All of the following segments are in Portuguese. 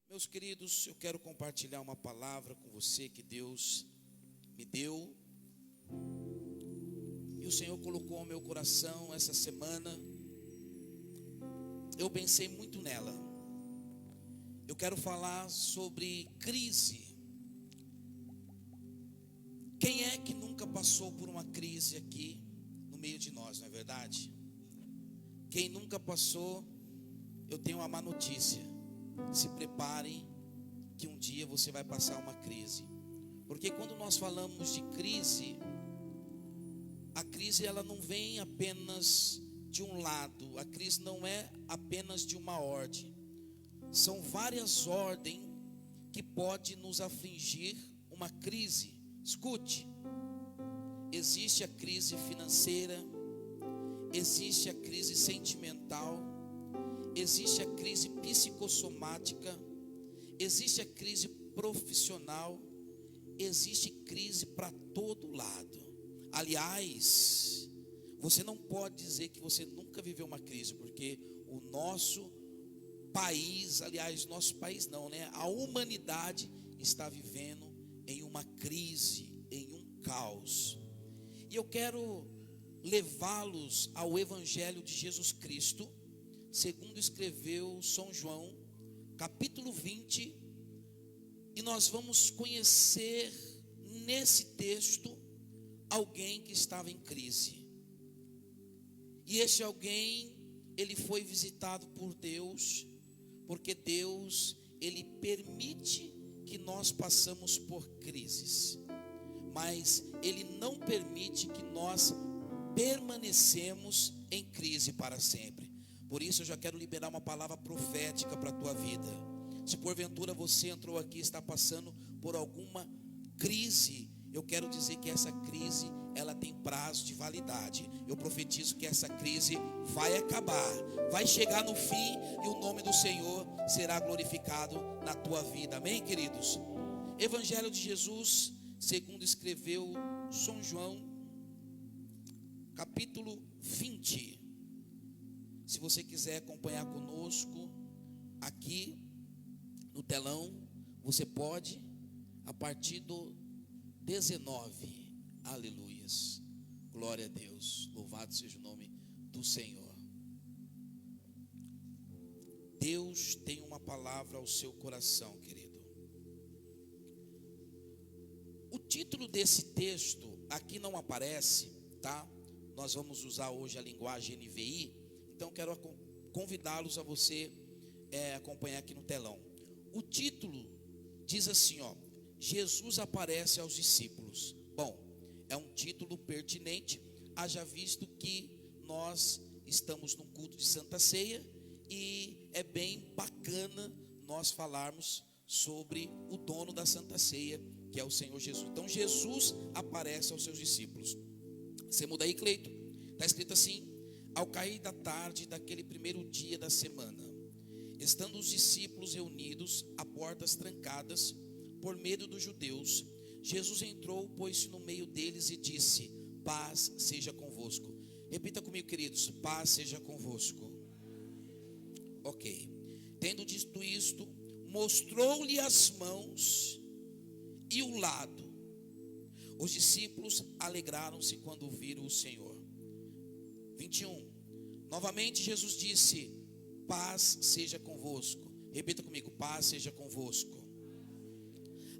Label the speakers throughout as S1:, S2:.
S1: Meus queridos, eu quero compartilhar uma palavra com você que Deus me deu. E o Senhor colocou ao meu coração essa semana. Eu pensei muito nela. Eu quero falar sobre crise. Quem é que nunca passou por uma crise aqui no meio de nós, não é verdade? Quem nunca passou, eu tenho uma má notícia. Se preparem que um dia você vai passar uma crise. Porque quando nós falamos de crise, a crise ela não vem apenas de um lado. A crise não é apenas de uma ordem. São várias ordens que pode nos afligir uma crise. Escute, existe a crise financeira, existe a crise sentimental, existe a crise psicossomática, existe a crise profissional, existe crise para todo lado. Aliás, você não pode dizer que você nunca viveu uma crise, porque o nosso país, nosso país não, né? A humanidade está vivendo em uma crise, em um caos. E eu quero levá-los ao Evangelho de Jesus Cristo, segundo escreveu São João, capítulo 20, e nós vamos conhecer nesse texto alguém que estava em crise. E esse alguém, ele foi visitado por Deus, porque Deus, ele permite que nós passamos por crises, mas ele não permite que nós permanecemos em crise para sempre. Por isso eu já quero liberar uma palavra profética para a tua vida. Se porventura você entrou aqui e está passando por alguma crise, eu quero dizer que essa crise, ela tem prazo de validade. Eu profetizo que essa crise vai acabar, vai chegar no fim e o nome do Senhor será glorificado na tua vida. Amém, queridos? Evangelho de Jesus, segundo escreveu São João, capítulo 20. Se você quiser acompanhar conosco aqui no telão, você pode, a partir do 19. Aleluias. Glória a Deus. Louvado seja o nome do Senhor. Deus tem uma palavra ao seu coração, querido. O título desse texto aqui não aparece, tá? Nós vamos usar hoje a linguagem NVI. Então quero convidá-los a você acompanhar aqui no telão. O título diz assim, ó: Jesus aparece aos discípulos. Bom, é um título pertinente, haja visto que nós estamos num culto de Santa Ceia e é bem bacana nós falarmos sobre o dono da Santa Ceia, que é o Senhor Jesus. Então Jesus aparece aos seus discípulos. Você muda aí, Cleito? Está escrito assim: ao cair da tarde daquele primeiro dia da semana, estando os discípulos reunidos, a portas trancadas, por medo dos judeus, Jesus entrou, pôs-se no meio deles e disse: paz seja convosco. Repita comigo, queridos: paz seja convosco. Ok. Tendo dito isto, mostrou-lhe as mãos e o lado. Os discípulos alegraram-se quando viram o Senhor. 21. Novamente Jesus disse: paz seja convosco. Repita comigo: paz seja convosco.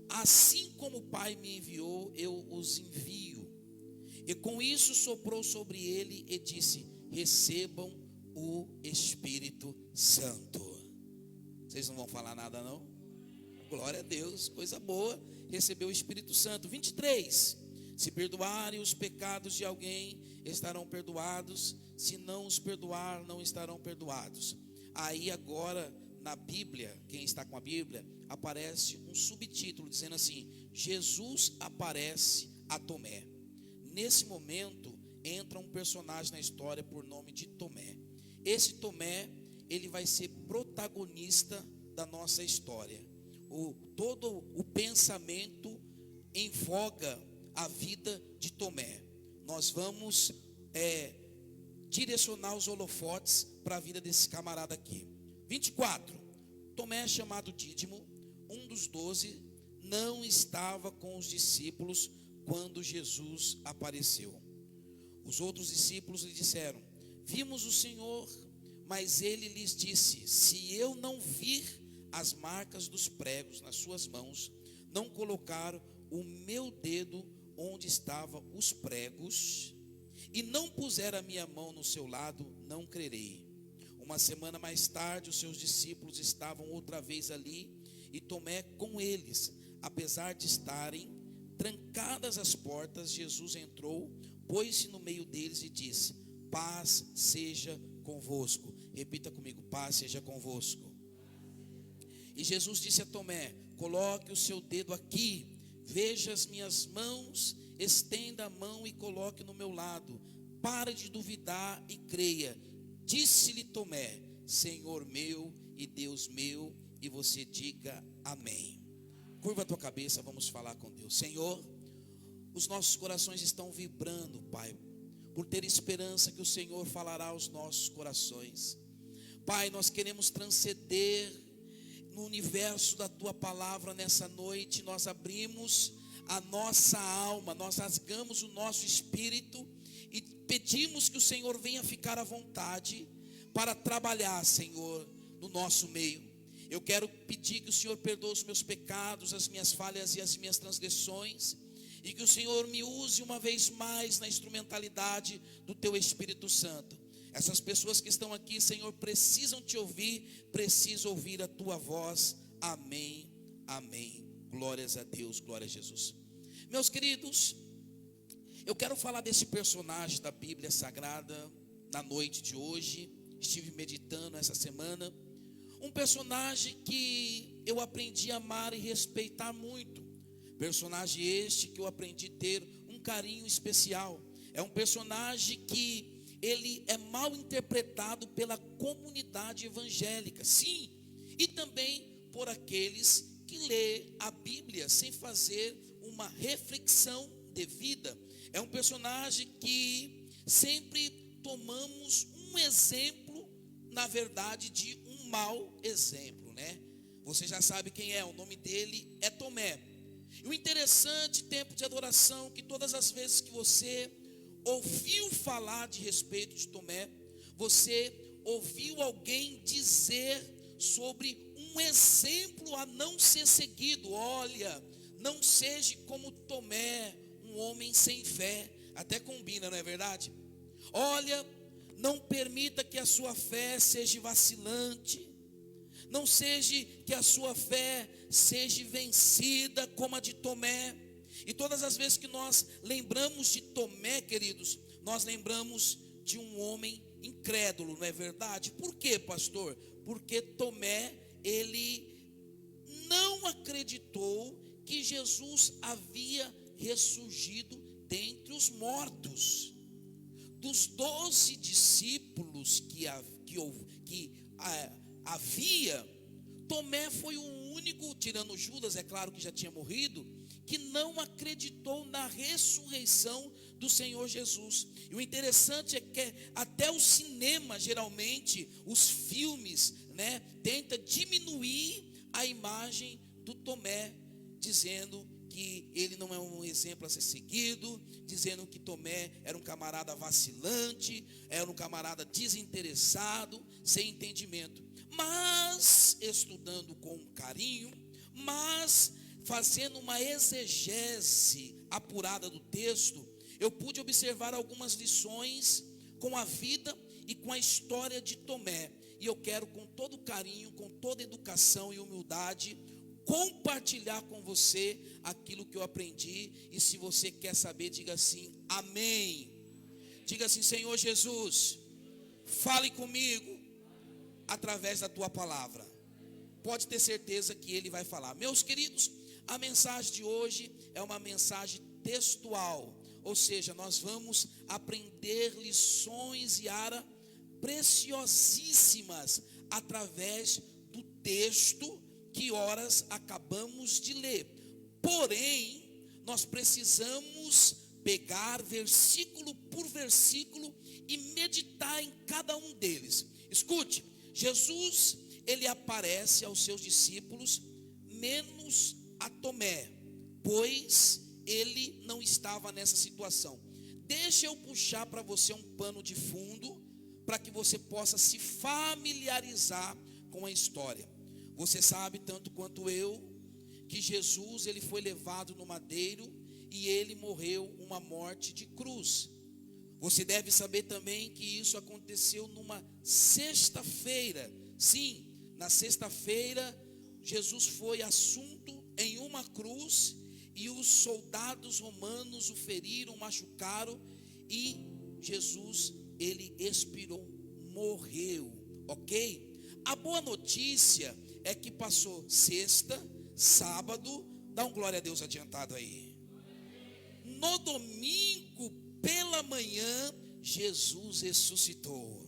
S1: Assim como o Pai me enviou, eu os envio. E com isso soprou sobre ele e disse: recebam o Espírito Santo. Vocês não vão falar nada, não? Glória a Deus, coisa boa, receber o Espírito Santo. 23. Se perdoarem os pecados de alguém, estarão perdoados. Se não os perdoar, não estarão perdoados. Aí agora, na Bíblia, quem está com a Bíblia, aparece um subtítulo dizendo assim: Jesus aparece a Tomé. Nesse momento, entra um personagem na história por nome de Tomé. Esse Tomé, ele vai ser protagonista da nossa história. Todo o pensamento envoga a vida de Tomé. Nós vamos direcionar os holofotes para a vida desse camarada aqui. 24. Tomé, chamado Dídimo, um dos 12, não estava com os discípulos quando Jesus apareceu. Os outros discípulos lhe disseram: vimos o Senhor. Mas ele lhes disse: se eu não vir as marcas dos pregos nas suas mãos, não colocar o meu dedo onde estavam os pregos, e não puser a minha mão no seu lado, não crerei. Uma semana mais tarde, os seus discípulos estavam outra vez ali, e Tomé com eles. Apesar de estarem trancadas as portas, Jesus entrou, pôs-se no meio deles e disse: paz seja convosco. Repita comigo: paz seja convosco. E Jesus disse a Tomé: coloque o seu dedo aqui, veja as minhas mãos, estenda a mão e coloque no meu lado. Pare de duvidar e creia. Disse-lhe Tomé: Senhor meu e Deus meu. E você diga amém. Curva a tua cabeça, vamos falar com Deus. Senhor, os nossos corações estão vibrando, Pai, por ter esperança que o Senhor falará aos nossos corações. Pai, nós queremos transcender no universo da Tua palavra nessa noite. Nós abrimos a nossa alma, nós rasgamos o nosso espírito e pedimos que o Senhor venha ficar à vontade para trabalhar, Senhor, no nosso meio. Eu quero pedir que o Senhor perdoe os meus pecados, as minhas falhas e as minhas transgressões, e que o Senhor me use uma vez mais na instrumentalidade do Teu Espírito Santo. Essas pessoas que estão aqui, Senhor, precisam Te ouvir, precisam ouvir a Tua voz. Amém, amém. Glórias a Deus, glória a Jesus. Meus queridos, eu quero falar desse personagem da Bíblia Sagrada na noite de hoje. Estive meditando essa semana. Um personagem que eu aprendi a amar e respeitar muito. Personagem este que eu aprendi a ter um carinho especial. É um personagem que ele é mal interpretado pela comunidade evangélica, sim, e também por aqueles que lê a Bíblia sem fazer uma reflexão devida. É um personagem que sempre tomamos um exemplo, na verdade, de um mau exemplo, né? Você já sabe quem é, o nome dele é Tomé. E o interessante, tempo de adoração, que todas as vezes que você ouviu falar de respeito de Tomé, você ouviu alguém dizer sobre um exemplo a não ser seguido. Olha, não seja como Tomé, um homem sem fé. Até combina, não é verdade? Olha, não permita que a sua fé seja vacilante. Não seja que a sua fé seja vencida como a de Tomé. E todas as vezes que nós lembramos de Tomé, queridos, nós lembramos de um homem incrédulo, não é verdade? Por quê, pastor? Porque Tomé, ele não acreditou que Jesus havia ressurgido dentre os mortos. Dos 12 discípulos que havia, Tomé foi o único, tirando Judas, é claro que já tinha morrido, que não acreditou na ressurreição do Senhor Jesus. E o interessante é que até o cinema, geralmente, os filmes, né, tenta diminuir a imagem do Tomé, dizendo que ele não é um exemplo a ser seguido, dizendo que Tomé era um camarada vacilante, era um camarada desinteressado, sem entendimento. Mas, estudando com carinho, mas fazendo uma exegese apurada do texto, eu pude observar algumas lições com a vida e com a história de Tomé. E eu quero, com todo carinho, com toda educação e humildade, compartilhar com você aquilo que eu aprendi. E se você quer saber, diga assim, amém. Diga assim, Senhor Jesus, fale comigo através da tua palavra. Pode ter certeza que Ele vai falar. Meus queridos, a mensagem de hoje é uma mensagem textual, ou seja, nós vamos aprender lições e preciosíssimas através do texto que horas acabamos de ler. Porém, nós precisamos pegar versículo por versículo e meditar em cada um deles. Escute, Jesus, ele aparece aos seus discípulos, menos a Tomé, pois ele não estava nessa situação. Deixa eu puxar para você um pano de fundo, para que você possa se familiarizar com a história. Você sabe tanto quanto eu, que Jesus ele foi levado no madeiro e ele morreu uma morte de cruz. Você deve saber também que isso aconteceu numa sexta-feira. Sim, na sexta-feira Jesus foi assunto em uma cruz e os soldados romanos o feriram, machucaram e Jesus ele expirou, morreu, ok? A boa notícia é que passou sexta, sábado, dá um glória a Deus adiantado aí. No domingo pela manhã, Jesus ressuscitou.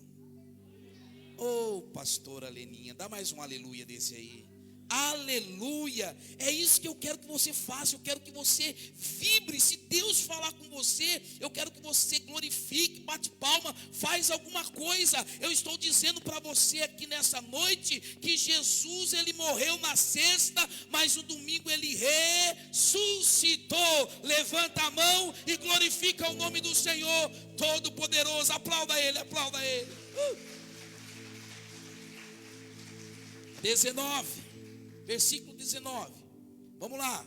S1: Oh, pastora Leninha, dá mais um aleluia desse aí. Aleluia, é isso que eu quero que você faça. Eu quero que você vibre. Se Deus falar com você, eu quero que você glorifique, bate palma, faz alguma coisa. Eu estou dizendo para você aqui nessa noite que Jesus ele morreu na sexta, mas no domingo ele ressuscitou. Levanta a mão e glorifica o nome do Senhor Todo-Poderoso. Aplauda ele, aplauda ele. 19, versículo 19. Vamos lá,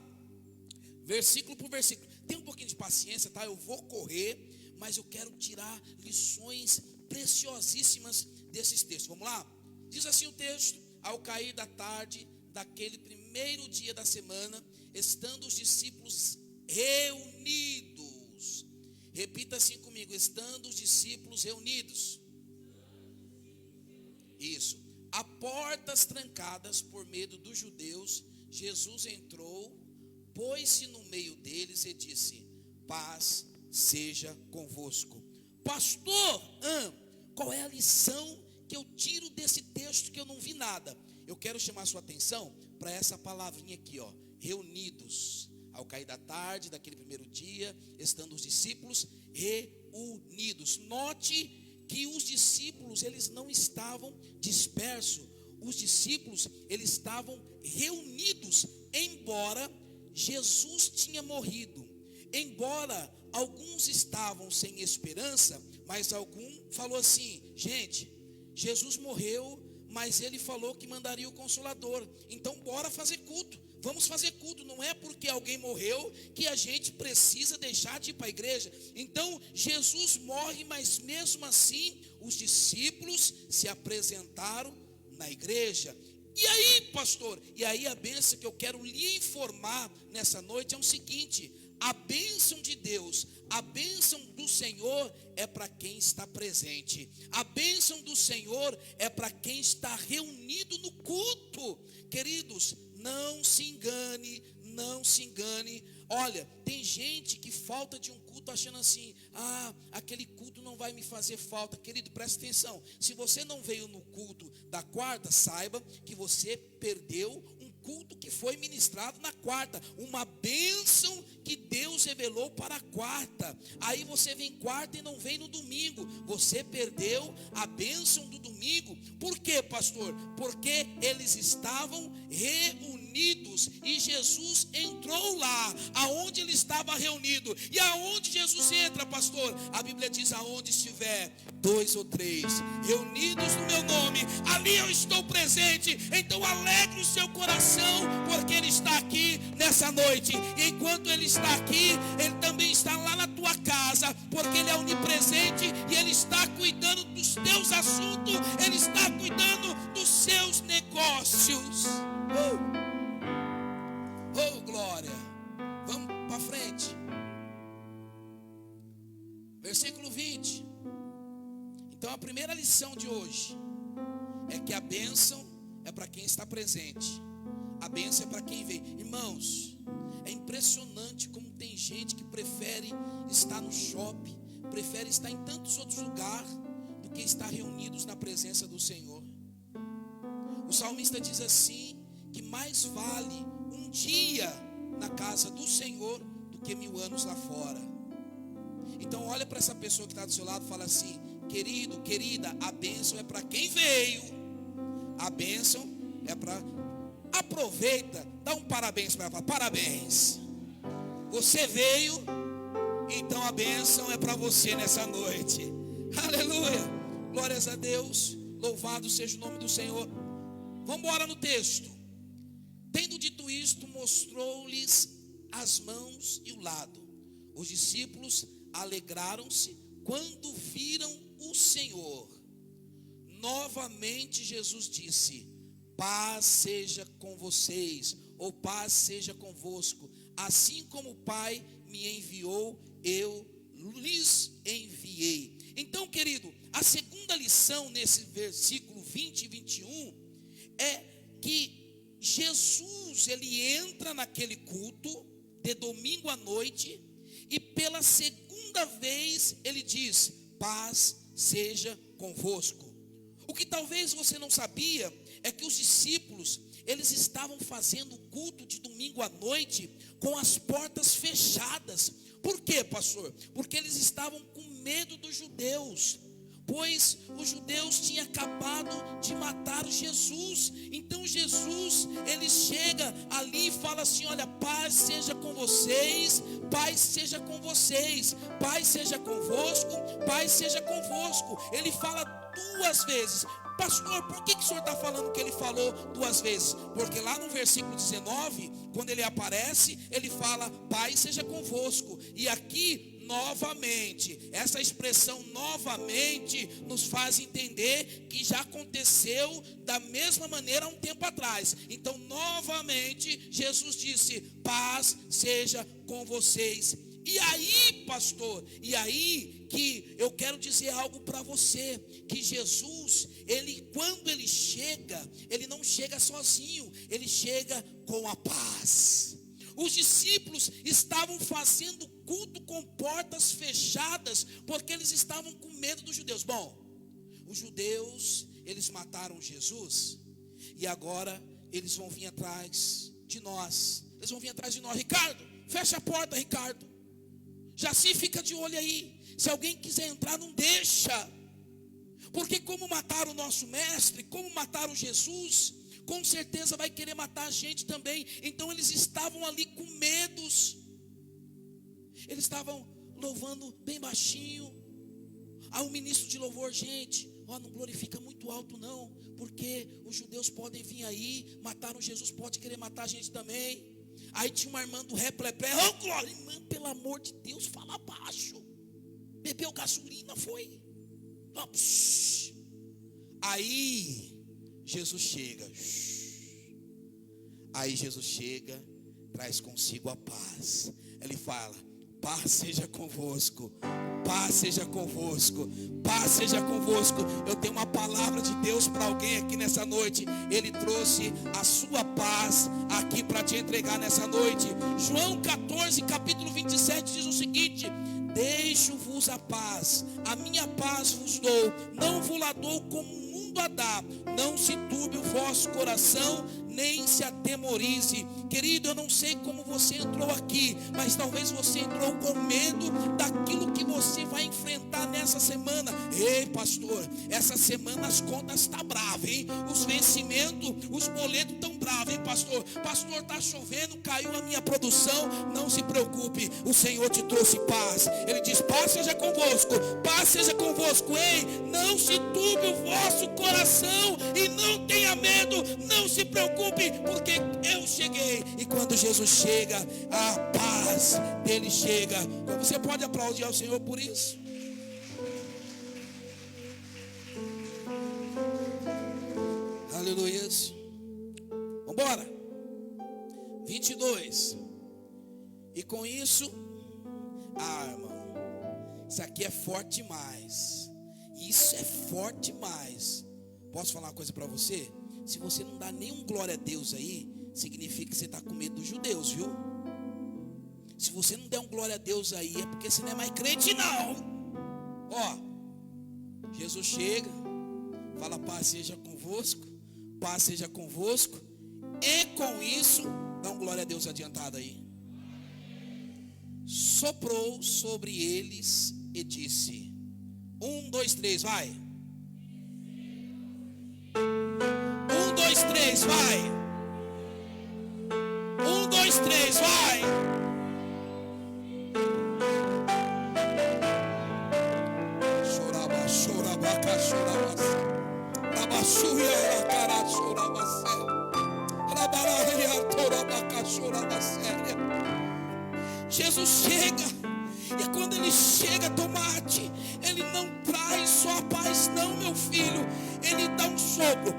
S1: versículo por versículo. Tem um pouquinho de paciência, tá? Eu vou correr, mas eu quero tirar lições preciosíssimas desses textos. Vamos lá? Diz assim o texto: ao cair da tarde daquele primeiro dia da semana, estando os discípulos reunidos. Repita assim comigo: estando os discípulos reunidos. Isso. A portas trancadas por medo dos judeus, Jesus entrou, pôs-se no meio deles e disse: paz seja convosco. Pastor, qual é a lição que eu tiro desse texto que eu não vi nada? Eu quero chamar a sua atenção para essa palavrinha aqui, ó, reunidos. Ao cair da tarde daquele primeiro dia, estando os discípulos reunidos. Note que os discípulos eles não estavam dispersos. Os discípulos eles estavam reunidos, embora Jesus tinha morrido. Embora alguns estavam sem esperança, mas algum falou assim: gente, Jesus morreu, mas ele falou que mandaria o Consolador, então bora fazer culto. Vamos fazer culto, não é porque alguém morreu que a gente precisa deixar de ir para a igreja. Então Jesus morre, mas mesmo assim os discípulos se apresentaram na igreja. E aí, pastor? E aí a bênção que eu quero lhe informar nessa noite é o seguinte: a bênção de Deus, a bênção do Senhor é para quem está presente. A bênção do Senhor é para quem está reunido no culto. Queridos, não se engane, não se engane. Olha, tem gente que falta de um culto achando assim: aquele culto não vai me fazer falta. Querido, presta atenção. Se você não veio no culto da quarta, saiba que você perdeu um culto que foi ministrado na quarta, uma bênção que Deus revelou para a quarta. Aí você vem quarta e não vem no domingo, você perdeu a bênção do domingo. Por quê, pastor? Porque eles estavam reunidos e Jesus entrou lá aonde ele estava reunido. E aonde Jesus entra, pastor? A Bíblia diz: aonde estiver 2 ou 3 reunidos no meu nome, ali eu estou presente. Então alegre o seu coração, porque ele está aqui nessa noite. E enquanto ele está aqui, ele também está lá na tua casa, porque ele é onipresente e ele está cuidando dos teus assuntos, ele está cuidando dos seus negócios. Oh, glória. Vamos para frente. Versículo 20. Então a primeira lição de hoje é que a bênção é para quem está presente. A bênção é para quem veio. Irmãos, é impressionante como tem gente que prefere estar no shopping, prefere estar em tantos outros lugares do que estar reunidos na presença do Senhor. O salmista diz assim, que mais vale um dia na casa do Senhor do que 1000 anos lá fora. Então olha para essa pessoa que está do seu lado e fala assim: querido, querida, a bênção é para quem veio. A bênção é para... Aproveita, dá um parabéns para ela. Parabéns. Você veio, então a bênção é para você nessa noite. Aleluia. Glórias a Deus. Louvado seja o nome do Senhor. Vamos embora no texto. Tendo dito isto, mostrou-lhes as mãos e o lado. Os discípulos alegraram-se quando viram o Senhor. Novamente Jesus disse: paz seja com vocês, ou paz seja convosco. Assim como o Pai me enviou, eu lhes enviei. Então, querido, a segunda lição nesse versículo 20 e 21 é que Jesus, ele entra naquele culto de domingo à noite e pela segunda vez ele diz: paz seja convosco. O que talvez você não sabia é que os discípulos, eles estavam fazendo o culto de domingo à noite com as portas fechadas. Por quê, pastor? Porque eles estavam com medo dos judeus, pois os judeus tinham acabado de matar Jesus. Então Jesus, ele chega ali e fala assim: olha, paz seja com vocês, paz seja com vocês, paz seja convosco, paz seja convosco. Ele fala duas vezes. Pastor, por que o senhor está falando que ele falou duas vezes? Porque lá no versículo 19, quando ele aparece, ele fala: paz seja convosco. E aqui, novamente, essa expressão novamente nos faz entender que já aconteceu da mesma maneira há um tempo atrás. Então, novamente, Jesus disse: paz seja com vocês. E aí, pastor, e aí que eu quero dizer algo para você, que Jesus, ele, quando ele chega, ele não chega sozinho, ele chega com a paz. Os discípulos estavam fazendo culto com portas fechadas, porque eles estavam com medo dos judeus. Bom, os judeus, eles mataram Jesus, e agora eles vão vir atrás de nós. Eles vão vir atrás de nós. Ricardo, fecha a porta, Ricardo. Jaci, fica de olho aí. Se alguém quiser entrar, não deixa. Porque como mataram o nosso mestre, como mataram Jesus, com certeza vai querer matar a gente também. Então eles estavam ali com medos. Eles estavam louvando bem baixinho. Aí o ministro de louvor: gente, não glorifica muito alto não, porque os judeus podem vir aí, mataram Jesus, pode querer matar a gente também. Aí tinha uma irmã do replepé: oh glória, irmã, pelo amor de Deus, fala baixo. Bebeu gasolina, foi? Aí Jesus chega. Aí Jesus chega, traz consigo a paz. Ele fala: paz seja convosco, paz seja convosco, paz seja convosco. Eu tenho uma palavra de Deus para alguém aqui nessa noite. Ele trouxe a sua paz aqui para te entregar nessa noite. João 14, capítulo 27 diz o seguinte: deixo-vos a paz, a minha paz vos dou, não vos la dou como o mundo a dá. Não se turbe o vosso coração, nem se atemorize. Querido, eu não sei como você entrou aqui, mas talvez você entrou com medo daquilo que você vai enfrentar nessa semana. Ei, pastor, essa semana as contas estão bravas, hein? Os vencimentos, os boletos estão bravos, hein, pastor? Pastor, está chovendo, caiu a minha produção. Não se preocupe, o Senhor te trouxe paz. Ele diz: paz seja convosco, paz seja convosco. Ei, não se turbe o vosso coração e não tenha medo, não se preocupe, porque eu cheguei. E quando Jesus chega, a paz dele chega. Você pode aplaudir ao Senhor por isso? Aleluia. Vamos embora. 22. E com isso, irmão, isso aqui é forte demais. Isso é forte demais. Posso falar uma coisa para você? Se você não dá nenhum glória a Deus aí, significa que você está com medo dos judeus, viu? Se você não der um glória a Deus aí, é porque você não é mais crente não. Ó, Jesus chega, fala: paz seja convosco, paz seja convosco. E com isso, dá um glória a Deus adiantado aí. Soprou sobre eles e disse: 1, 2, 3, vai. 1, dois, três, vai. 1, 2, 3, vai. Choraba, chorabaca, chorabas. Rabassuia, cara, chorabas. Rabararia, torabaca, chorabas. Jesus chega, e quando ele chega, tomate, ele não traz só a paz, não, meu filho, ele dá um sopro.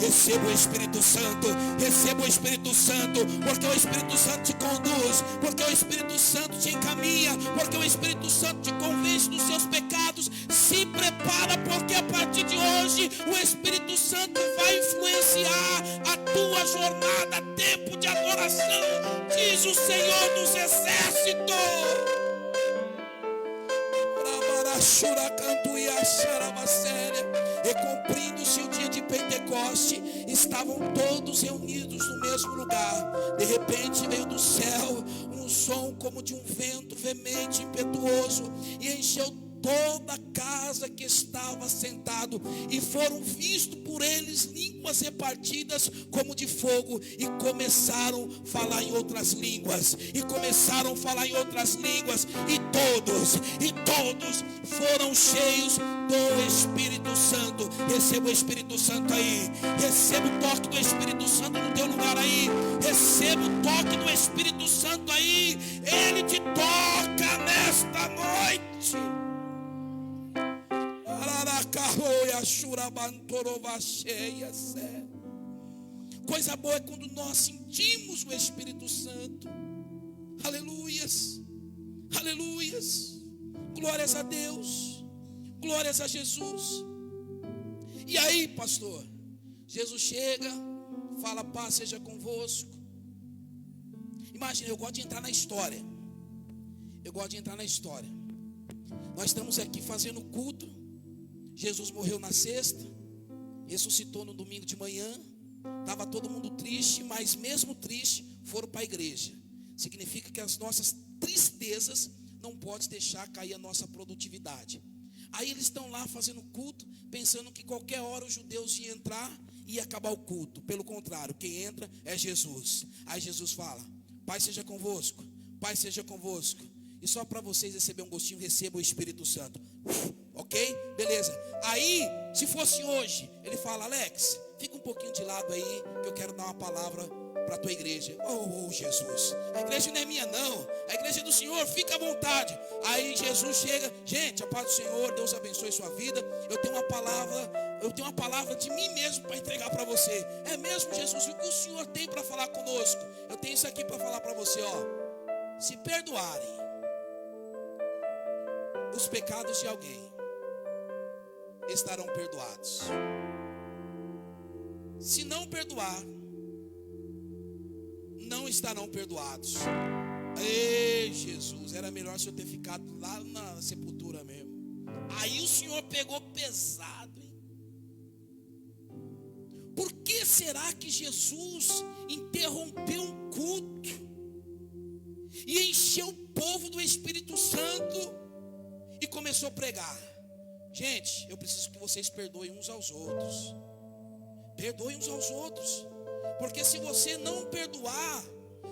S1: Receba o Espírito Santo, receba o Espírito Santo, porque o Espírito Santo te conduz, porque o Espírito Santo te encaminha, porque o Espírito Santo te convence dos seus pecados. Se prepara, porque a partir de hoje o Espírito Santo vai influenciar a tua jornada, tempo de adoração, diz o Senhor dos Exércitos. E cumprindo-se o dia de Pentecoste, estavam todos reunidos no mesmo lugar. De repente veio do céu um som como de um vento veemente, impetuoso, e encheu toda a casa que estava sentado, e foram vistos por eles línguas repartidas como de fogo, e começaram a falar em outras línguas, e todos foram cheios do Espírito Santo. Receba o Espírito Santo aí, receba o toque do Espírito Santo no teu lugar aí, receba o toque do Espírito Santo aí, ele te toca nesta noite. Coisa boa é quando nós sentimos o Espírito Santo. Aleluias, aleluias, glórias a Deus, glórias a Jesus. E aí, pastor, Jesus chega, fala: paz seja convosco. Imagina, eu gosto de entrar na história. Nós estamos aqui fazendo culto. Jesus morreu na sexta, ressuscitou no domingo de manhã. Estava todo mundo triste, mas mesmo triste, foram para a igreja. Significa que as nossas tristezas não podem deixar cair a nossa produtividade. Aí eles estão lá fazendo culto, pensando que qualquer hora os judeus iam entrar e ia acabar o culto. Pelo contrário, quem entra é Jesus. Aí Jesus fala: Pai seja convosco, Pai seja convosco. E só para vocês receber um gostinho, receba o Espírito Santo. Ok? Beleza. Aí, se fosse hoje, ele fala: Alex, fica um pouquinho de lado aí, que eu quero dar uma palavra para a tua igreja. Oh, Jesus, a igreja não é minha não, a igreja é do Senhor, fica à vontade. Aí Jesus chega: gente, a paz do Senhor, Deus abençoe sua vida. Eu tenho uma palavra de mim mesmo para entregar para você. É mesmo, Jesus? O que o Senhor tem para falar conosco? Eu tenho isso aqui para falar para você, ó. Se perdoarem os pecados de alguém, estarão perdoados. Se não perdoar, não estarão perdoados. Ei, Jesus, era melhor o Senhor ter ficado lá na sepultura mesmo. Aí o Senhor pegou pesado, hein? Por que será que Jesus interrompeu um culto e encheu o povo do Espírito Santo e começou a pregar? Gente, eu preciso que vocês perdoem uns aos outros. Perdoem uns aos outros. Porque se você não perdoar,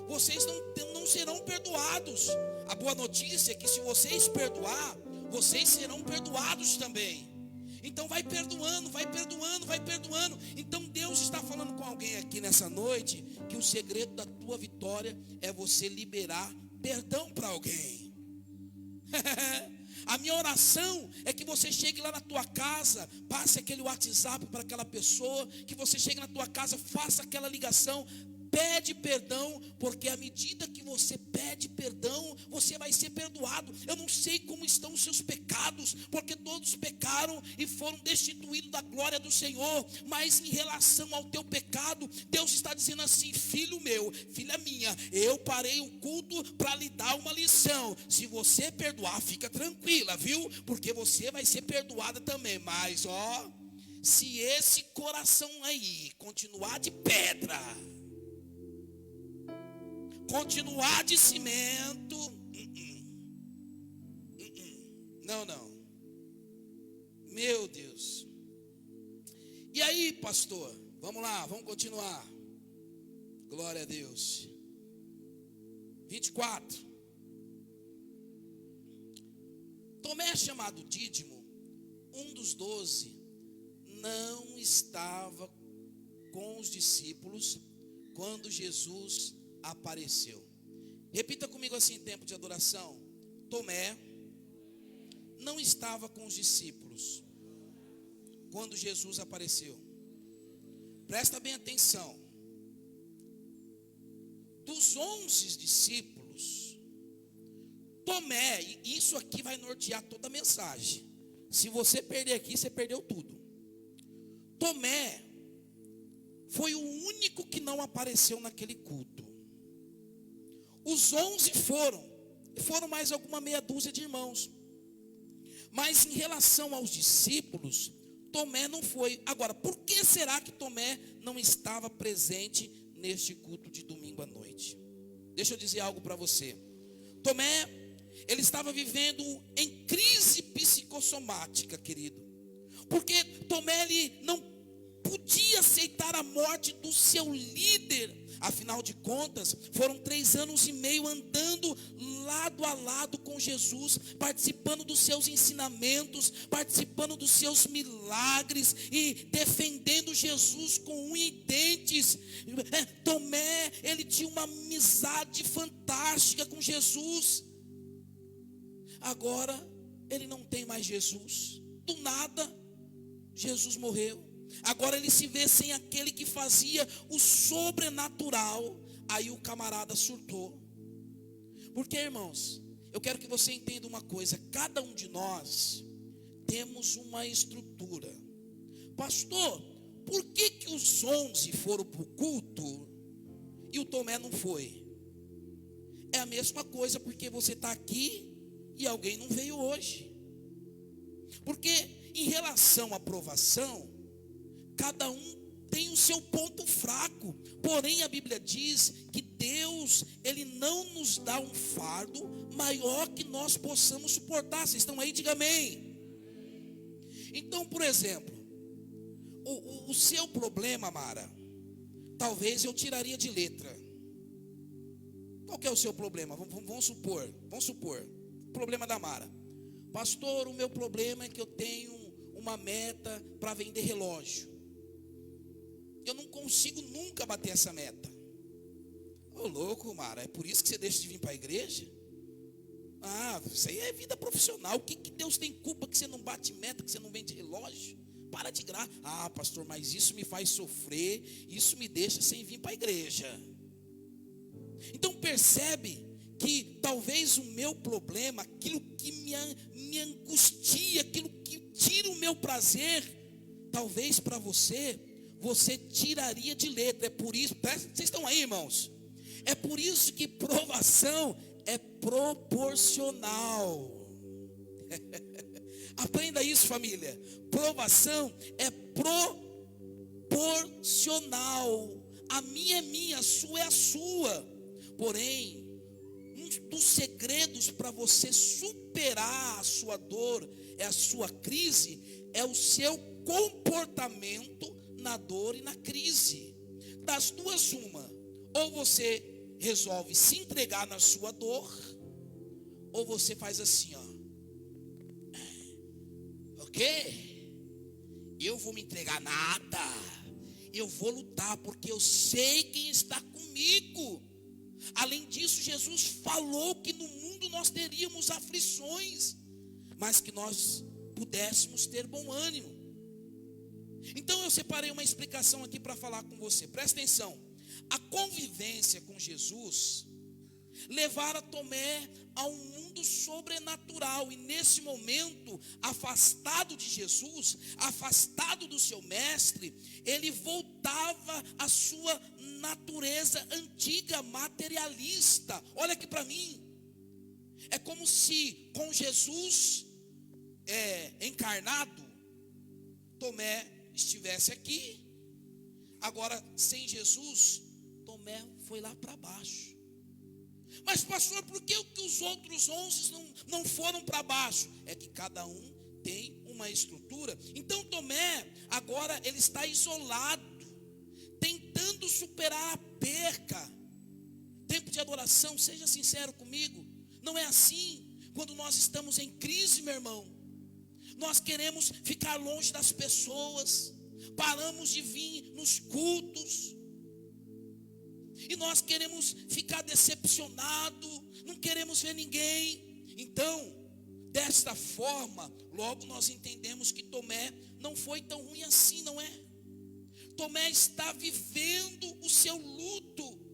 S1: vocês não serão perdoados. A boa notícia é que se vocês perdoar, vocês serão perdoados também. Então vai perdoando, vai perdoando, vai perdoando. Então Deus está falando com alguém aqui nessa noite que o segredo da tua vitória é você liberar perdão para alguém. A minha oração é que você chegue lá na tua casa, passe aquele WhatsApp para aquela pessoa, que você chegue na tua casa, faça aquela ligação, pede perdão, porque à medida que você pede perdão, você vai ser perdoado. Eu não sei como estão os seus pecados, porque todos pecaram e foram destituídos da glória do Senhor, mas em relação ao teu pecado, Deus está dizendo assim: filho meu, filha minha, eu parei o culto para lhe dar uma lição. Se você perdoar, fica tranquila, viu? Porque você vai ser perdoada também. Mas ó, se esse coração aí continuar de pedra, continuar de cimento, não, meu Deus. E aí, pastor? Vamos lá, vamos continuar. Glória a Deus. 24. Tomé, chamado Dídimo, um dos 12, não estava com os discípulos quando Jesus apareceu. Repita comigo assim em tempo de adoração. Tomé não estava com os discípulos quando Jesus apareceu. Presta bem atenção. Dos 11 discípulos, Tomé, e isso aqui vai nortear toda a mensagem. Se você perder aqui, você perdeu tudo. Tomé foi o único que não apareceu naquele culto. Os 11 foram mais alguma meia dúzia de irmãos. Mas em relação aos discípulos, Tomé não foi. Agora, por que será que Tomé não estava presente neste culto de domingo à noite? Deixa eu dizer algo para você. Tomé, ele estava vivendo em crise psicossomática, querido. Porque Tomé, ele não podia aceitar a morte do seu líder. Afinal de contas, foram 3 anos e meio andando lado a lado com Jesus, participando dos seus ensinamentos, participando dos seus milagres e defendendo Jesus com unha e dentes. Tomé, ele tinha uma amizade fantástica com Jesus. Agora, ele não tem mais Jesus. Do nada, Jesus morreu. Agora ele se vê sem aquele que fazia o sobrenatural. Aí o camarada surtou. Porque, irmãos, eu quero que você entenda uma coisa. Cada um de nós temos uma estrutura. Pastor, por que os 11 foram para o culto e o Tomé não foi? É a mesma coisa porque você está aqui e alguém não veio hoje. Porque em relação à provação, cada um tem o seu ponto fraco. Porém a Bíblia diz que Deus, Ele não nos dá um fardo maior que nós possamos suportar. Vocês estão aí? Diga amém. Então, por exemplo, o seu problema, Mara, talvez eu tiraria de letra. Qual que é o seu problema? Vamos supor. O problema da Mara. Pastor, o meu problema é que eu tenho uma meta para vender relógio. Eu não consigo nunca bater essa meta. Ô louco, Mara, é por isso que você deixa de vir para a igreja? Ah, isso aí é vida profissional. O que Deus tem culpa que você não bate meta, que você não vende relógio? Para de graça. Ah, pastor, mas isso me faz sofrer, isso me deixa sem vir para a igreja. Então percebe que talvez o meu problema, aquilo que me angustia, aquilo que tira o meu prazer, talvez para você tiraria de letra. É por isso, vocês estão aí, irmãos? É por isso que provação é proporcional. Aprenda isso, família. Provação é proporcional. A minha é minha, a sua é a sua. Porém, um dos segredos para você superar a sua dor, a sua crise, é o seu comportamento na dor e na crise. Das duas, uma. Ou você resolve se entregar na sua dor, ou você faz assim, ó. Ok? Eu vou me entregar nada. Eu vou lutar porque eu sei quem está comigo. Além disso, Jesus falou que no mundo nós teríamos aflições, mas que nós pudéssemos ter bom ânimo. Então eu separei uma explicação aqui para falar com você. Presta atenção. A convivência com Jesus levara Tomé a um mundo sobrenatural. E nesse momento, afastado de Jesus, afastado do seu mestre, ele voltava à sua natureza antiga, materialista. Olha aqui para mim. É como se com Jesus encarnado, Tomé estivesse aqui. Agora, sem Jesus, Tomé foi lá para baixo. Mas pastor, por que os outros 11 não foram para baixo? É que cada um tem um uma estrutura. Então Tomé, agora ele está isolado, tentando superar a perca. Tempo de adoração, seja sincero comigo, não é assim. Quando nós estamos em crise, meu irmão, nós queremos ficar longe das pessoas, paramos de vir nos cultos, e nós queremos ficar decepcionados, não queremos ver ninguém. Então, desta forma, logo nós entendemos que Tomé não foi tão ruim assim, não é? Tomé está vivendo o seu luto.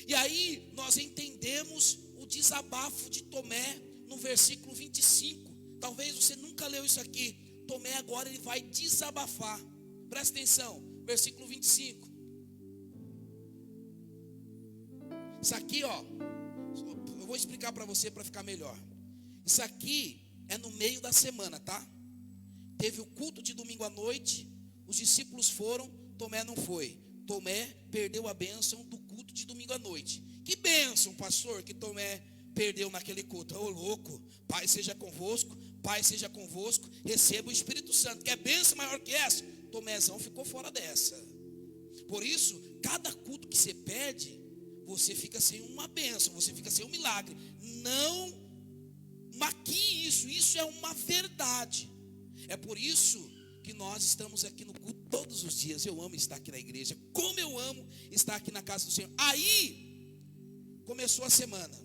S1: E aí nós entendemos o desabafo de Tomé no versículo 25. Talvez você nunca leu isso aqui. Tomé agora ele vai desabafar. Presta atenção, versículo 25. Isso aqui, ó, eu vou explicar para você para ficar melhor. Isso aqui é no meio da semana, tá? Teve o culto de domingo à noite, os discípulos foram, Tomé não foi. Tomé perdeu a bênção do culto de domingo à noite. Que bênção, pastor, que Tomé perdeu naquele culto. Ô louco, Pai seja convosco, Pai seja convosco, receba o Espírito Santo. Quer bênção maior que essa? Tomézão ficou fora dessa. Por isso, cada culto que você perde, você fica sem uma bênção, você fica sem um milagre. Não maquie isso, isso é uma verdade. É por isso que nós estamos aqui no culto todos os dias. Eu amo estar aqui na igreja, como eu amo estar aqui na casa do Senhor. Aí, começou a semana.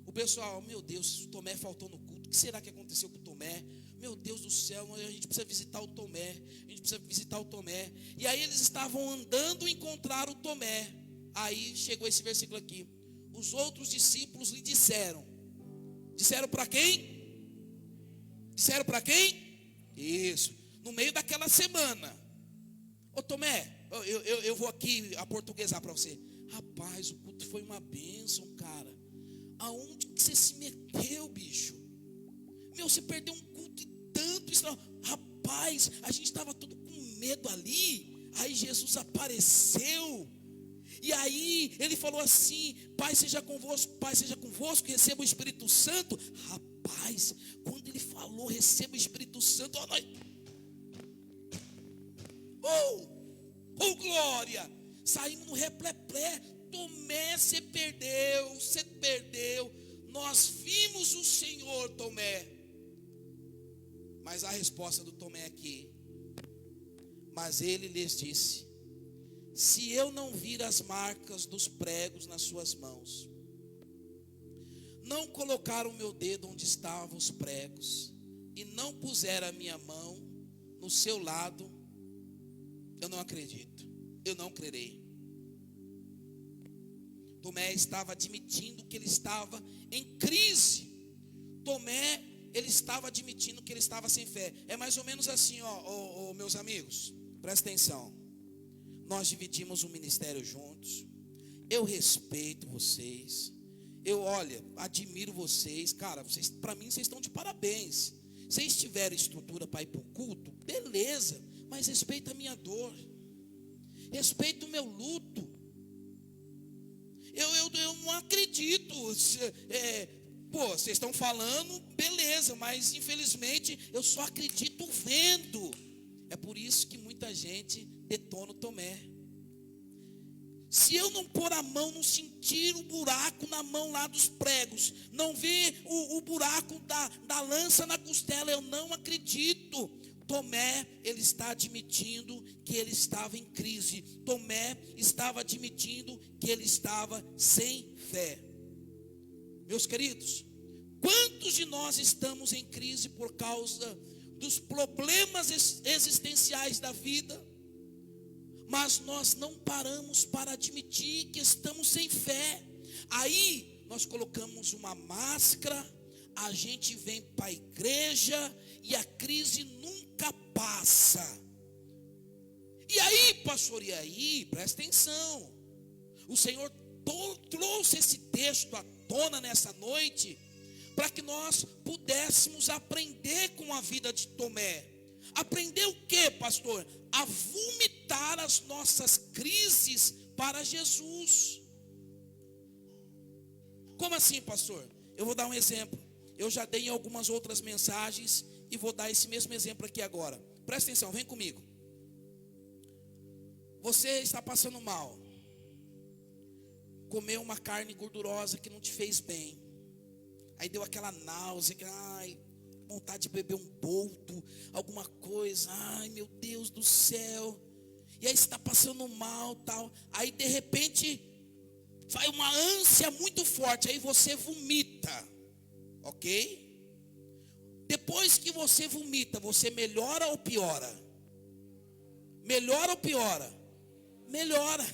S1: O pessoal, meu Deus, o Tomé faltou no culto. O que será que aconteceu com o Tomé? Meu Deus do céu, a gente precisa visitar o Tomé. A gente precisa visitar o Tomé. E aí eles estavam andando e encontraram o Tomé. Aí chegou esse versículo aqui. Os outros discípulos lhe disseram. Disseram para quem? Disseram para quem? Isso. No meio daquela semana. Ô Tomé, eu vou aqui aportuguesar para você. Rapaz, o culto foi uma bênção, cara. Aonde que você se meteu, bicho? Meu, você perdeu um culto e tanto. Rapaz, a gente estava todo com medo ali. Aí Jesus apareceu. E aí ele falou assim: Pai seja convosco, receba o Espírito Santo. Rapaz, quando ele falou receba o Espírito Santo, ó, nós... oh glória, saímos no repleplé. Tomé, você perdeu, nós vimos o Senhor, Tomé. Mas a resposta do Tomé aqui: mas ele lhes disse: se eu não vir as marcas dos pregos nas suas mãos, não colocar o meu dedo onde estavam os pregos, e não puser a minha mão no seu lado, eu não acredito, eu não crerei. Tomé estava admitindo que ele estava em crise. Tomé, ele estava admitindo que ele estava sem fé. É mais ou menos assim, ó, meus amigos, presta atenção. Nós dividimos um ministério juntos. Eu respeito vocês. Eu, admiro vocês. Cara, para mim, vocês estão de parabéns. Se vocês tiverem estrutura para ir para o culto, beleza. Mas respeita a minha dor. Respeita o meu luto. Eu não acredito. Vocês estão falando, beleza. Mas, infelizmente, eu só acredito vendo. É por isso que muita gente detona o Tomé. Se eu não pôr a mão, não sentir o buraco na mão lá dos pregos, não ver o buraco da lança na costela, eu não acredito. Tomé, ele está admitindo que ele estava em crise. Tomé estava admitindo que ele estava sem fé. Meus queridos, quantos de nós estamos em crise por causa dos problemas existenciais da vida? Mas nós não paramos para admitir que estamos sem fé. Aí nós colocamos uma máscara, a gente vem para a igreja e a crise nunca passa. E aí, pastor, presta atenção. O Senhor trouxe esse texto à tona nessa noite para que nós pudéssemos aprender com a vida de Tomé. Aprender o que, pastor? A vomitar as nossas crises para Jesus. Como assim, pastor? Eu vou dar um exemplo. eu já dei em algumas outras mensagens e vou dar esse mesmo exemplo aqui agora. Presta atenção, vem comigo. Você está passando mal, comeu uma carne gordurosa que não te fez bem, aí deu aquela náusea, vontade de beber um boldo, alguma coisa, ai meu Deus do céu, e aí você está passando mal, tal, aí de repente vai uma ânsia muito forte, aí você vomita, ok? Depois que você vomita, você melhora ou piora? Melhora ou piora? Melhora.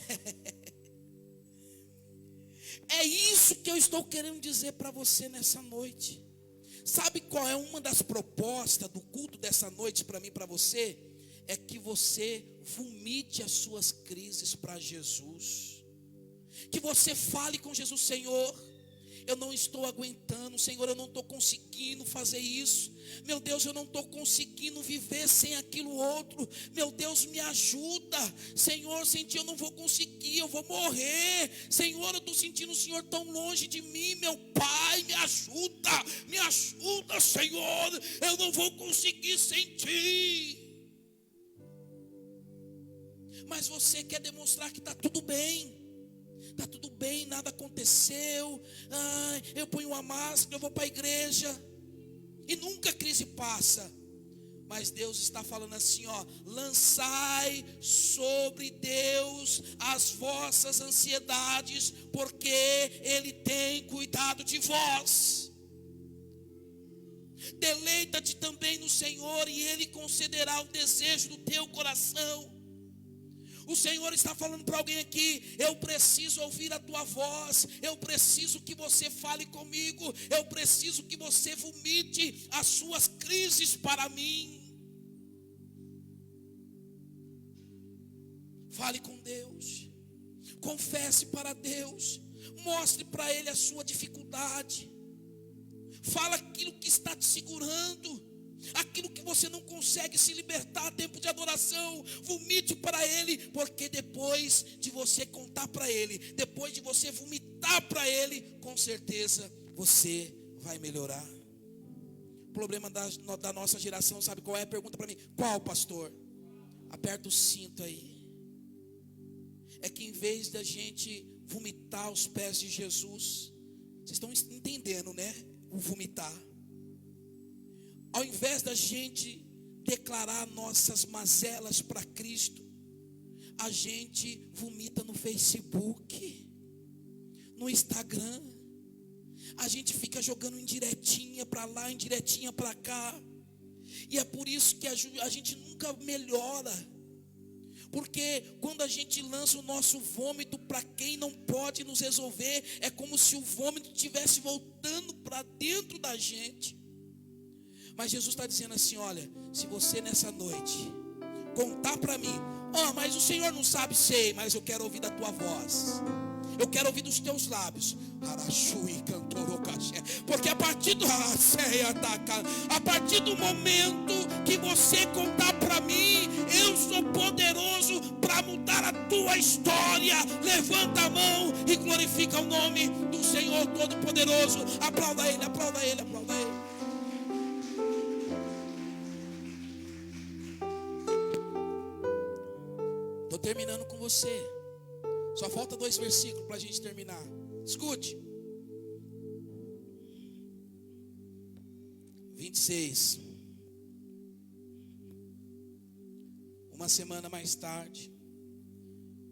S1: É isso que eu estou querendo dizer para você nessa noite. Sabe qual é uma das propostas do culto dessa noite para mim e para você? É que você vomite as suas crises para Jesus. Que você fale com Jesus: Senhor, eu não estou aguentando, Senhor, eu não estou conseguindo fazer isso. Meu Deus, eu não estou conseguindo viver sem aquilo outro. Meu Deus, me ajuda. Senhor, sem ti eu não vou conseguir, eu vou morrer. Senhor, eu estou sentindo o Senhor tão longe de mim. Meu Pai, me ajuda, Senhor. Eu não vou conseguir sem ti. Mas você quer demonstrar que está tudo bem. Está tudo bem, nada aconteceu. Eu ponho uma máscara, eu vou para a igreja e nunca a crise passa. Mas Deus está falando assim, lançai sobre Deus as vossas ansiedades, porque Ele tem cuidado de vós. Deleita-te também no Senhor e Ele concederá o desejo do teu coração. O Senhor está falando para alguém aqui: eu preciso ouvir a tua voz, eu preciso que você fale comigo, eu preciso que você vomite as suas crises para mim. Fale com Deus, confesse para Deus, mostre para Ele a sua dificuldade, fala aquilo que está te segurando, aquilo que você não consegue se libertar. Tempo de adoração, vomite para Ele, porque depois de você contar para Ele, depois de você vomitar para Ele, com certeza você vai melhorar. O problema da nossa geração, sabe qual é? Pergunta para mim: qual, pastor? Aperta o cinto aí. É que em vez da gente vomitar aos pés de Jesus, vocês estão entendendo, né? O vomitar. Ao invés da gente declarar nossas mazelas para Cristo, a gente vomita no Facebook, no Instagram. A gente fica jogando indiretinha para lá, indiretinha para cá. E é por isso que a gente nunca melhora. Porque quando a gente lança o nosso vômito para quem não pode nos resolver, é como se o vômito estivesse voltando para dentro da gente. Mas Jesus está dizendo assim: olha, se você nessa noite contar para mim, mas o Senhor não sabe, sei, mas eu quero ouvir da tua voz, eu quero ouvir dos teus lábios. Porque a partir do momento que você contar para mim, eu sou poderoso para mudar a tua história. Levanta a mão e glorifica o nome do Senhor Todo-Poderoso. Aplauda Ele, aplauda Ele, aplauda Ele. Estou terminando com você. Só falta 2 versículos para a gente terminar. Escute. 26. Uma semana mais tarde,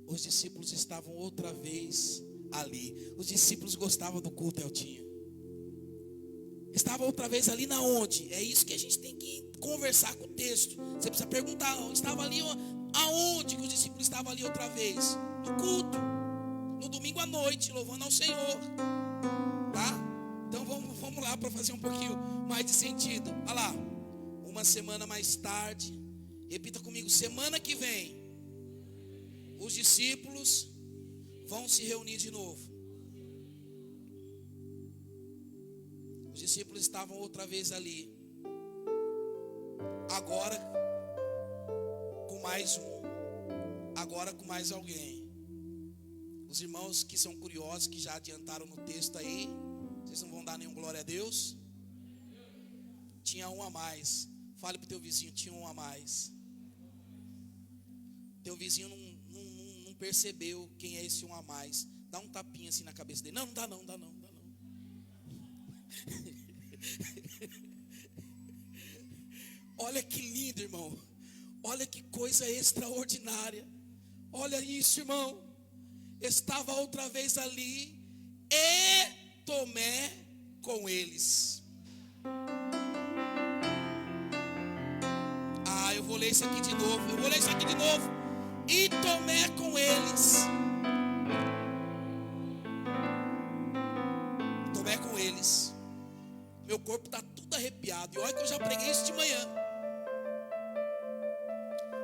S1: os discípulos estavam outra vez ali. Os discípulos gostavam do culto, Eltinho. Estavam outra vez ali na onde? É isso que a gente tem que conversar com o texto. Você precisa perguntar: estava ali aonde que os discípulos estavam ali outra vez? No culto, no domingo à noite, louvando ao Senhor. Tá? Então vamos lá para fazer um pouquinho mais de sentido. Olha lá. Uma semana mais tarde, repita comigo: semana que vem, os discípulos vão se reunir de novo. Os discípulos estavam outra vez ali. Agora com mais um. Agora com mais alguém. Os irmãos que são curiosos, que já adiantaram no texto aí, vocês não vão dar nenhum glória a Deus? Tinha um a mais. Fale para o teu vizinho, tinha um a mais. Teu vizinho não percebeu quem é esse um a mais. Dá um tapinha assim na cabeça dele. Não, não dá não, não dá não, não dá não. Olha que lindo, irmão. Olha que coisa extraordinária. Olha isso, irmão. Estava outra vez ali e Tomé com eles. Eu vou ler isso aqui de novo. E Tomé com eles. Tomé com eles. Meu corpo está tudo arrepiado. E olha que eu já preguei isso de manhã.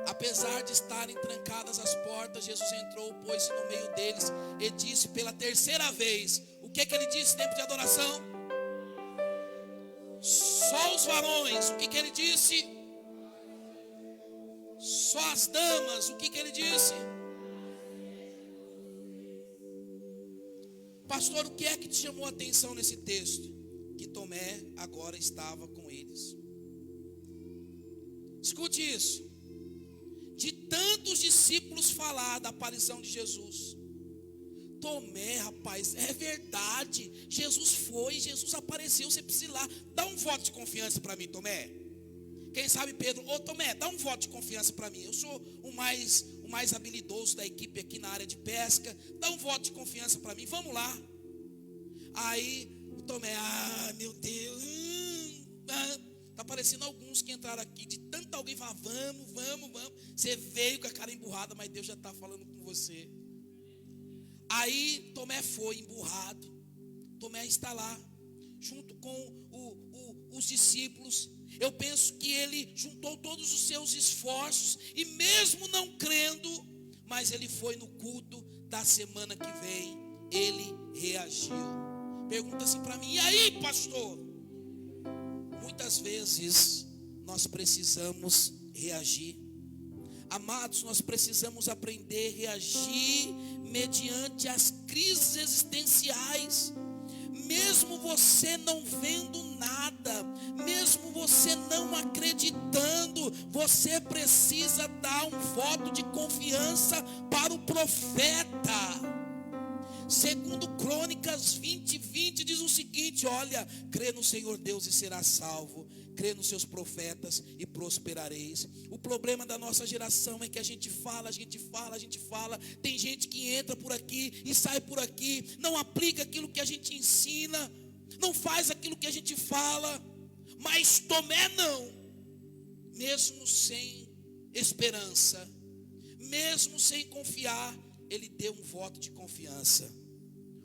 S1: Apesar de estarem trancadas as portas, Jesus entrou, pôs-se no meio deles e disse pela terceira vez. O que ele disse no tempo de adoração? Só os varões. O que ele disse? Só as damas. O que ele disse? Pastor, o que é que te chamou a atenção nesse texto? Que Tomé agora estava com eles. Escute isso. De tantos discípulos falar da aparição de Jesus, Tomé, rapaz, é verdade. Jesus foi, Jesus apareceu. Você precisa ir lá. Dá um voto de confiança para mim, Tomé. Quem sabe Pedro, Tomé, dá um voto de confiança para mim. Eu sou o mais habilidoso da equipe aqui na área de pesca. Dá um voto de confiança para mim, vamos lá. Aí o Tomé, meu Deus, tá parecendo alguns que entraram aqui, de tanto alguém falar, vamos. Você veio com a cara emburrada, mas Deus já está falando com você. Aí Tomé foi emburrado. Tomé está lá, junto com os discípulos. Eu penso que ele juntou todos os seus esforços, e mesmo não crendo, mas ele foi no culto da semana que vem, ele reagiu. Pergunta assim para mim, e aí, pastor? Muitas vezes nós precisamos reagir. Amados, nós precisamos aprender a reagir mediante as crises existenciais. Mesmo você não vendo nada, mesmo você não acreditando, você precisa dar um voto de confiança para o profeta. Segundo Crônicas 20:20 diz o seguinte, olha, crê no Senhor Deus e serás salvo, crê nos seus profetas e prosperareis. O problema da nossa geração é que a gente fala, tem gente que entra por aqui e sai por aqui, não aplica aquilo que a gente ensina, não faz aquilo que a gente fala. Mas Tomé não, mesmo sem esperança, mesmo sem confiar, ele deu um voto de confiança.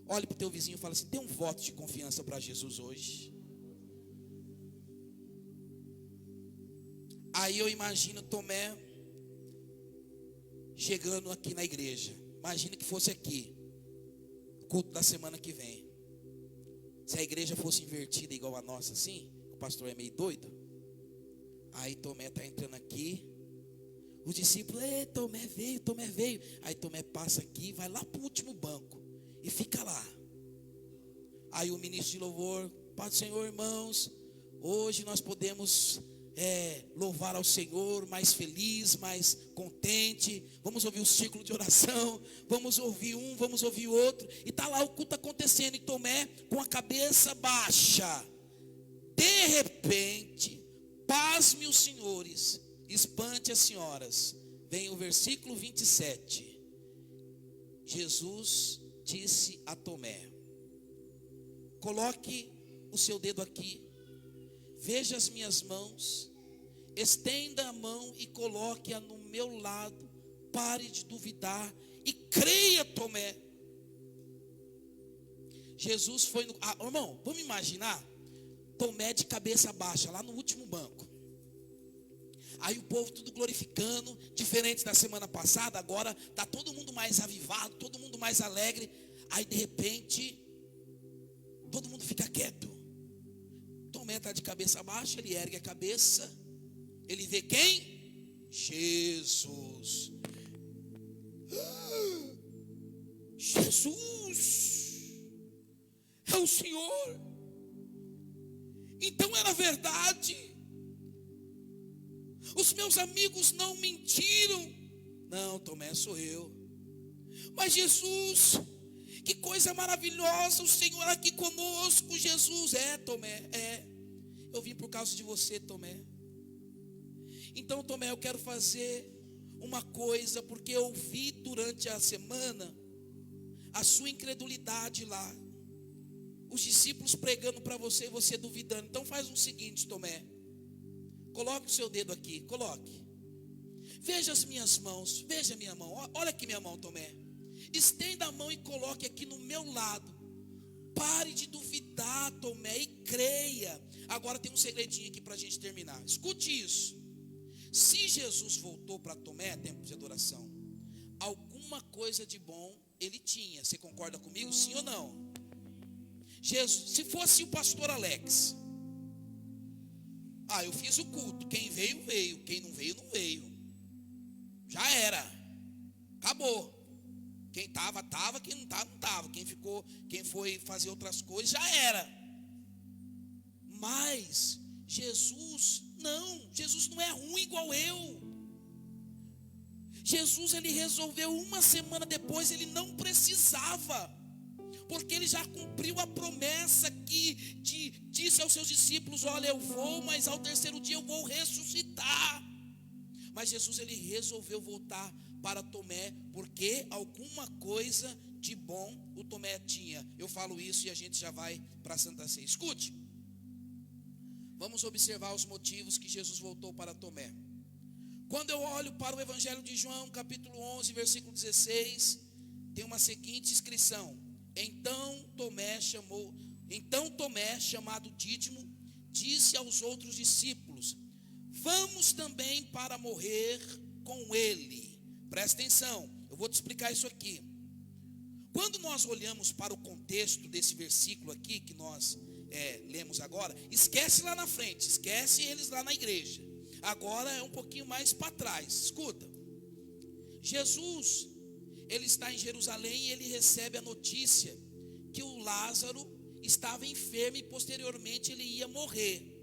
S1: Olhe para o teu vizinho e fala assim, dê um voto de confiança para Jesus hoje. Aí eu imagino Tomé chegando aqui na igreja. Imagina que fosse aqui, culto da semana que vem. Se a igreja fosse invertida igual a nossa assim, o pastor é meio doido. Aí Tomé está entrando aqui, os discípulos, Tomé veio. Aí Tomé passa aqui, vai lá para o último banco e fica lá. Aí o ministro de louvor, Pai do Senhor, irmãos, hoje nós podemos louvar ao Senhor mais feliz, mais contente. Vamos ouvir o círculo de oração, vamos ouvir um, vamos ouvir outro. E está lá o culto acontecendo, e Tomé com a cabeça baixa. De repente, pasme os senhores, espante as senhoras. Vem o versículo 27. Jesus disse a Tomé, coloque o seu dedo aqui, veja as minhas mãos, estenda a mão e coloque-a no meu lado, pare de duvidar e creia, Tomé. Jesus foi no... irmão, vamos imaginar Tomé de cabeça baixa, lá no último banco. Aí o povo tudo glorificando, diferente da semana passada, agora está todo mundo mais avivado, todo mundo mais alegre. Aí de repente, todo mundo fica quieto. Tomé está de cabeça baixa, ele ergue a cabeça, ele vê quem? Jesus. Jesus é o Senhor. Então era verdade. Os meus amigos não mentiram. Não, Tomé, sou eu. Mas Jesus, que coisa maravilhosa, o Senhor aqui conosco. Jesus, Tomé, eu vim por causa de você, Tomé. Então, Tomé, eu quero fazer uma coisa, porque eu vi durante a semana a sua incredulidade lá, os discípulos pregando para você e você duvidando. Então faz o seguinte, Tomé, coloque o seu dedo aqui, coloque, veja as minhas mãos, veja a minha mão, olha aqui minha mão, Tomé, estenda a mão e coloque aqui no meu lado. Pare de duvidar, Tomé, e creia. Agora tem um segredinho aqui para a gente terminar, escute isso. Se Jesus voltou para Tomé, tempo de adoração, alguma coisa de bom ele tinha. Você concorda comigo? Sim ou não? Jesus, se fosse o pastor Alex, eu fiz o culto, quem veio, veio, quem não veio, não veio, já era, acabou. Quem estava, estava, quem não estava, não estava, quem foi fazer outras coisas, já era. Mas Jesus não é ruim igual eu. Jesus, ele resolveu uma semana depois, ele não precisava, porque ele já cumpriu a promessa que disse aos seus discípulos: olha, eu vou, mas ao terceiro dia eu vou ressuscitar. Mas Jesus, ele resolveu voltar para Tomé, porque alguma coisa de bom o Tomé tinha. Eu falo isso e a gente já vai para a Santa Ceia. Escute, vamos observar os motivos que Jesus voltou para Tomé. Quando eu olho para o Evangelho de João, capítulo 11, versículo 16, tem uma seguinte inscrição: Então Tomé, chamado Dídimo, disse aos outros discípulos: vamos também para morrer com ele. Presta atenção, eu vou te explicar isso aqui. Quando nós olhamos para o contexto desse versículo aqui, que nós lemos agora, esquece lá na frente, esquece eles lá na igreja. Agora é um pouquinho mais para trás. Escuta, Jesus, ele está em Jerusalém e ele recebe a notícia que o Lázaro estava enfermo e posteriormente ele ia morrer.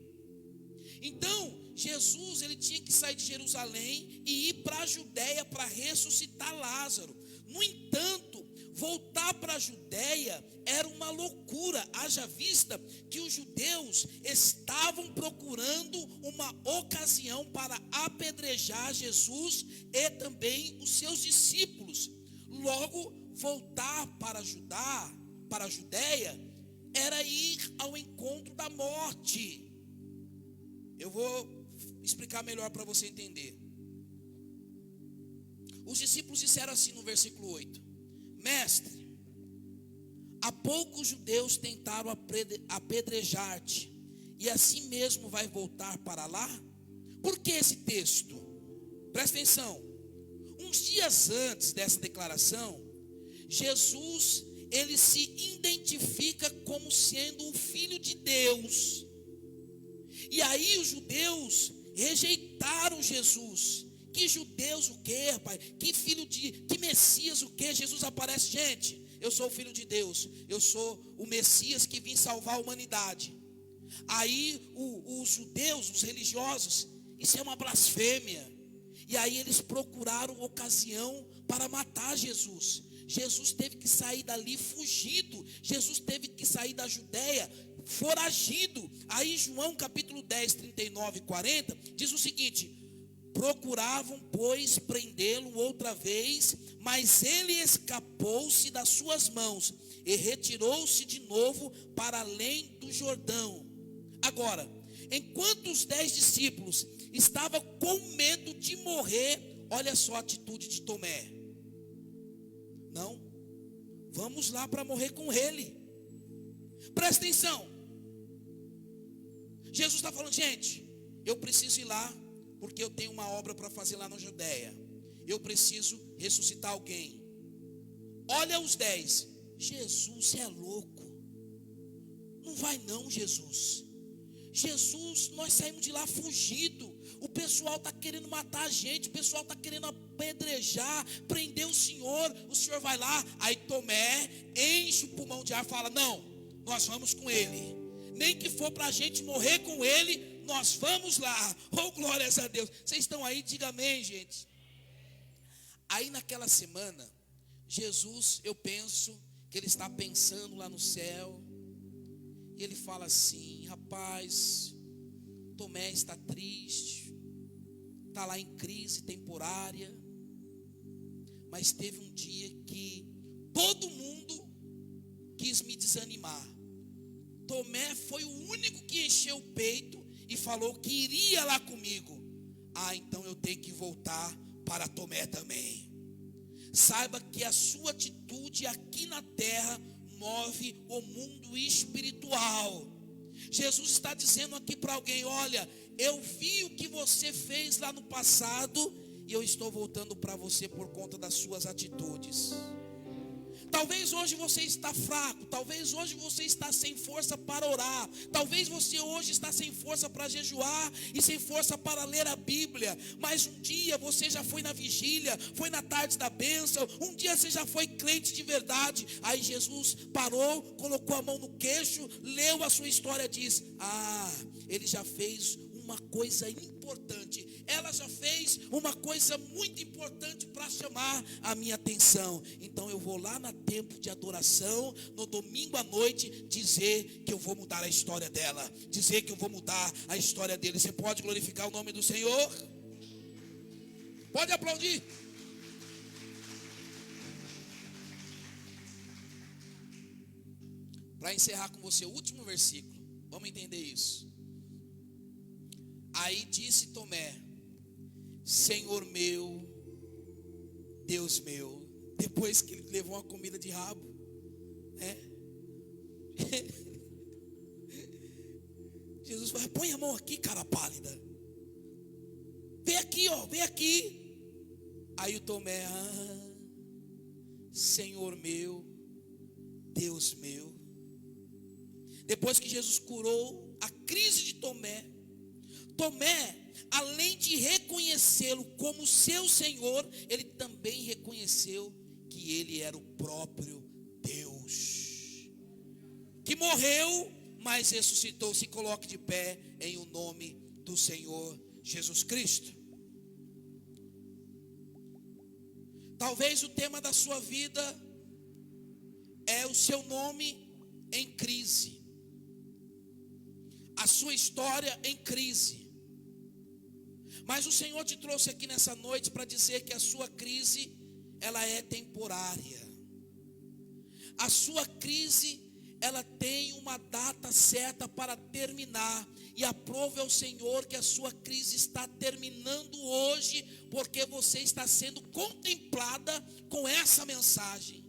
S1: Então Jesus, ele tinha que sair de Jerusalém e ir para a Judéia para ressuscitar Lázaro. No entanto, voltar para a Judéia era uma loucura, haja vista que os judeus estavam procurando uma ocasião para apedrejar Jesus e também os seus discípulos. Logo, voltar para a Judéia, era ir ao encontro da morte. Eu vou explicar melhor para você entender. Os discípulos disseram assim no versículo 8: Mestre, há pouco os judeus tentaram apedrejar-te, e assim mesmo vai voltar para lá? Por que esse texto? Presta atenção. Uns dias antes dessa declaração, Jesus, ele se identifica como sendo o Filho de Deus. E aí os judeus rejeitaram Jesus. Que judeus o quê, pai? Que Messias o quê? Jesus aparece: gente, eu sou o Filho de Deus, eu sou o Messias que vim salvar a humanidade. Aí os judeus, os religiosos, isso é uma blasfêmia. E aí eles procuraram ocasião para matar Jesus. Jesus teve que sair dali fugido. Jesus teve que sair da Judéia foragido. Aí João capítulo 10, 39 e 40 diz o seguinte: procuravam, pois, prendê-lo outra vez, mas ele escapou-se das suas mãos e retirou-se de novo para além do Jordão. Agora, enquanto os 10 discípulos estavam com medo de morrer, olha só a atitude de Tomé: não, vamos lá para morrer com ele. Presta atenção. Jesus está falando: gente, eu preciso ir lá, porque eu tenho uma obra para fazer lá na Judéia. Eu preciso ressuscitar alguém. Olha os 10. Jesus, você é louco. Não vai não, Jesus. Jesus, nós saímos de lá fugido. O pessoal está querendo matar a gente. O pessoal está querendo apedrejar, prender o senhor vai lá. Aí Tomé enche o pulmão de ar e fala: não, nós vamos com ele. Nem que for para a gente morrer com Ele, nós vamos lá. Oh, glórias a Deus. Vocês estão aí? Diga amém, gente. Aí naquela semana, Jesus, eu penso que Ele está pensando lá no céu. E Ele fala assim: rapaz, Tomé está triste, está lá em crise temporária. Mas teve um dia que todo mundo quis me desanimar. Tomé foi o único que encheu o peito e falou que iria lá comigo. Ah, então eu tenho que voltar para Tomé também. Saiba que a sua atitude aqui na terra move o mundo espiritual. Jesus está dizendo aqui para alguém: olha, eu vi o que você fez lá no passado e eu estou voltando para você por conta das suas atitudes. Talvez hoje você está fraco, talvez hoje você está sem força para orar, talvez você hoje está sem força para jejuar e sem força para ler a Bíblia, mas um dia você já foi na vigília, foi na tarde da bênção, um dia você já foi crente de verdade. Aí Jesus parou, colocou a mão no queixo, leu a sua história e diz: ah, ele já fez uma coisa importante, ela já fez uma coisa muito importante para chamar a minha atenção. Então eu vou lá no tempo de adoração, no domingo à noite, dizer que eu vou mudar a história dela, dizer que eu vou mudar a história dele. Você pode glorificar o nome do Senhor? Pode aplaudir. Para encerrar com você, o último versículo, vamos entender isso. Aí disse Tomé: Senhor meu, Deus meu. Depois que ele levou uma comida de rabo, né? Jesus falou: põe a mão aqui, cara pálida. Vem aqui, ó, vem aqui. Aí o Tomé: Senhor meu, Deus meu. Depois que Jesus curou a crise de Tomé, além de reconhecê-lo como seu Senhor, ele também reconheceu que ele era o próprio Deus, que morreu, mas ressuscitou. Se coloque de pé em o nome do Senhor Jesus Cristo. Talvez o tema da sua vida é o seu nome em crise, a sua história em crise. Mas o Senhor te trouxe aqui nessa noite para dizer que a sua crise, ela é temporária. A sua crise, ela tem uma data certa para terminar. E aprove ao Senhor que a sua crise está terminando hoje, porque você está sendo contemplada com essa mensagem.